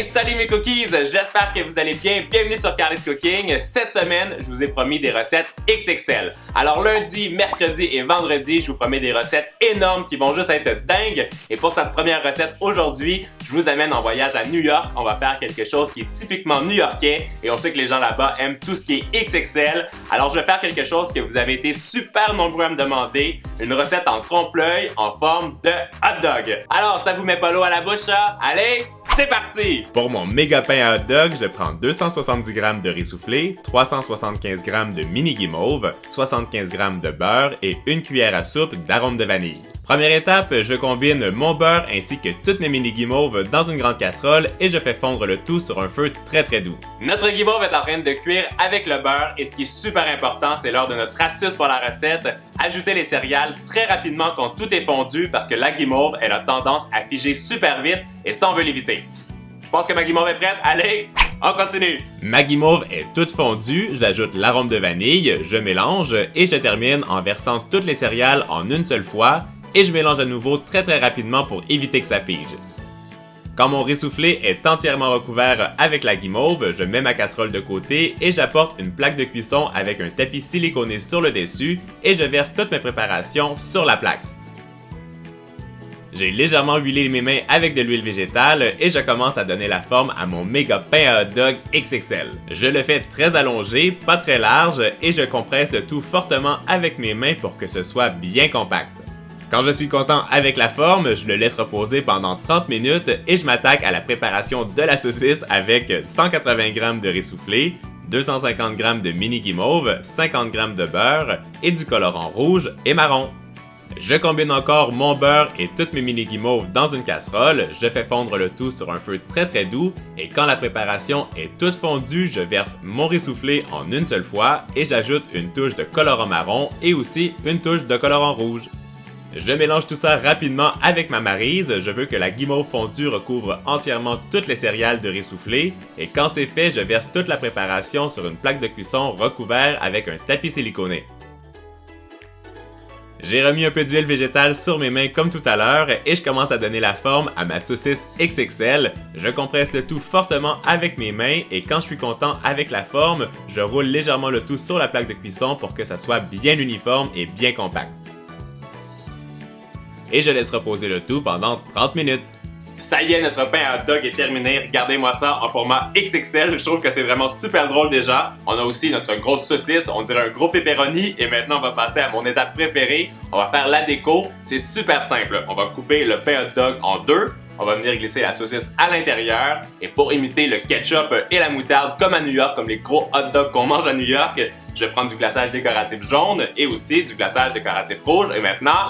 Hey, salut mes cookies! J'espère que vous allez bien. Bienvenue sur Carly's Cooking. Cette semaine, je vous ai promis des recettes XXL. Alors lundi, mercredi et vendredi, je vous promets des recettes énormes qui vont juste être dingues. Et pour cette première recette aujourd'hui, je vous amène en voyage à New York. On va faire quelque chose qui est typiquement new-yorkais et on sait que les gens là-bas aiment tout ce qui est XXL. Alors je vais faire quelque chose que vous avez été super nombreux à me demander. Une recette en trompe-l'œil en forme de hot dog. Alors ça vous met pas l'eau à la bouche ça? Allez, c'est parti! Pour mon méga pain à hot dog, je prends 270 g de riz soufflé, 375 g de mini guimauve, 75 g de beurre et une cuillère à soupe d'arôme de vanille. Première étape, je combine mon beurre ainsi que toutes mes mini guimauves dans une grande casserole et je fais fondre le tout sur un feu très doux. Notre guimauve est en train de cuire avec le beurre et ce qui est super important, c'est lors de notre astuce pour la recette, ajouter les céréales très rapidement quand tout est fondu parce que la guimauve, elle a tendance à figer super vite et ça on veut l'éviter. Je pense que ma guimauve est prête. Allez, on continue! Ma guimauve est toute fondue, j'ajoute l'arôme de vanille, je mélange et je termine en versant toutes les céréales en une seule fois et je mélange à nouveau très rapidement pour éviter que ça fige. Quand mon riz soufflé est entièrement recouvert avec la guimauve, je mets ma casserole de côté et j'apporte une plaque de cuisson avec un tapis siliconé sur le dessus et je verse toutes mes préparations sur la plaque. J'ai légèrement huilé mes mains avec de l'huile végétale et je commence à donner la forme à mon méga pain à hot dog XXL. Je le fais très allongé, pas très large et je compresse le tout fortement avec mes mains pour que ce soit bien compact. Quand je suis content avec la forme, je le laisse reposer pendant 30 minutes et je m'attaque à la préparation de la saucisse avec 180 g de riz soufflé, 250 g de mini guimauve, 50 g de beurre et du colorant rouge et marron. Je combine encore mon beurre et toutes mes mini guimauves dans une casserole, je fais fondre le tout sur un feu très doux et quand la préparation est toute fondue, je verse mon riz soufflé en une seule fois et j'ajoute une touche de colorant marron et aussi une touche de colorant rouge. Je mélange tout ça rapidement avec ma maryse, je veux que la guimauve fondue recouvre entièrement toutes les céréales de riz soufflé et quand c'est fait, je verse toute la préparation sur une plaque de cuisson recouverte avec un tapis siliconé. J'ai remis un peu d'huile végétale sur mes mains comme tout à l'heure et je commence à donner la forme à ma saucisse XXL. Je compresse le tout fortement avec mes mains et quand je suis content avec la forme, je roule légèrement le tout sur la plaque de cuisson pour que ça soit bien uniforme et bien compact. Et je laisse reposer le tout pendant 30 minutes. Ça y est, notre pain à hot dog est terminé. Regardez-moi ça en format XXL. Je trouve que c'est vraiment super drôle déjà. On a aussi notre grosse saucisse, on dirait un gros pepperoni. Et maintenant, on va passer à mon étape préférée. On va faire la déco. C'est super simple. On va couper le pain hot dog en deux. On va venir glisser la saucisse à l'intérieur. Et pour imiter le ketchup et la moutarde comme à New York, comme les gros hot dogs qu'on mange à New York, je vais prendre du glaçage décoratif jaune et aussi du glaçage décoratif rouge. Et maintenant,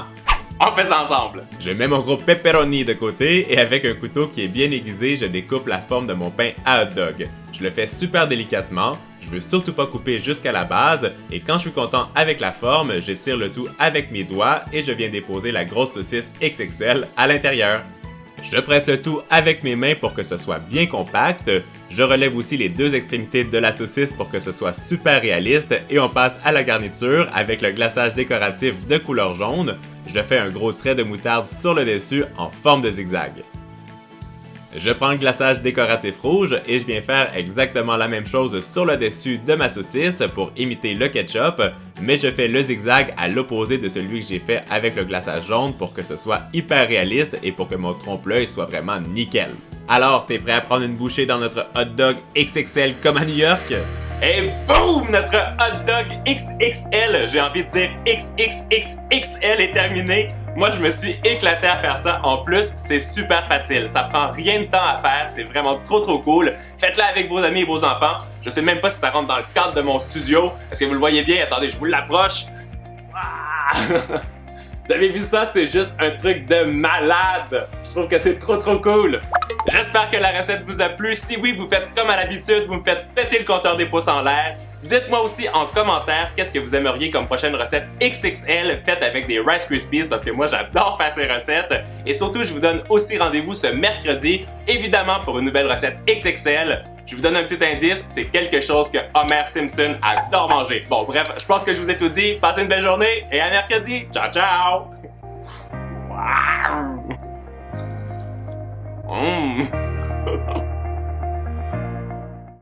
on fait ça ensemble! Je mets mon gros pepperoni de côté et avec un couteau qui est bien aiguisé, je découpe la forme de mon pain à hot dog. Je le fais super délicatement, je veux surtout pas couper jusqu'à la base et quand je suis content avec la forme, j'étire le tout avec mes doigts et je viens déposer la grosse saucisse XXL à l'intérieur. Je presse le tout avec mes mains pour que ce soit bien compact. Je relève aussi les deux extrémités de la saucisse pour que ce soit super réaliste et on passe à la garniture avec le glaçage décoratif de couleur jaune. Je fais un gros trait de moutarde sur le dessus en forme de zigzag. Je prends le glaçage décoratif rouge et je viens faire exactement la même chose sur le dessus de ma saucisse pour imiter le ketchup, mais je fais le zigzag à l'opposé de celui que j'ai fait avec le glaçage jaune pour que ce soit hyper réaliste et pour que mon trompe-l'œil soit vraiment nickel. Alors, t'es prêt à prendre une bouchée dans notre hot dog XXL comme à New York? Et boum! Notre hot dog XXL, j'ai envie de dire XXXXL est terminé. Moi, je me suis éclaté à faire ça. En plus, c'est super facile. Ça prend rien de temps à faire. C'est vraiment trop cool. Faites-le avec vos amis et vos enfants. Je sais même pas si ça rentre dans le cadre de mon studio. Est-ce que vous le voyez bien? Attendez, je vous l'approche. Ah! Vous avez vu ça? C'est juste un truc de malade. Je trouve que c'est trop cool. J'espère que la recette vous a plu. Si oui, vous faites comme à l'habitude, vous me faites péter le compteur des pouces en l'air. Dites-moi aussi en commentaire qu'est-ce que vous aimeriez comme prochaine recette XXL faite avec des Rice Krispies parce que moi j'adore faire ces recettes. Et surtout, je vous donne aussi rendez-vous ce mercredi, évidemment pour une nouvelle recette XXL. Je vous donne un petit indice, c'est quelque chose que Homer Simpson adore manger. Bon bref, je pense que je vous ai tout dit. Passez une belle journée et à mercredi. Ciao! Wow.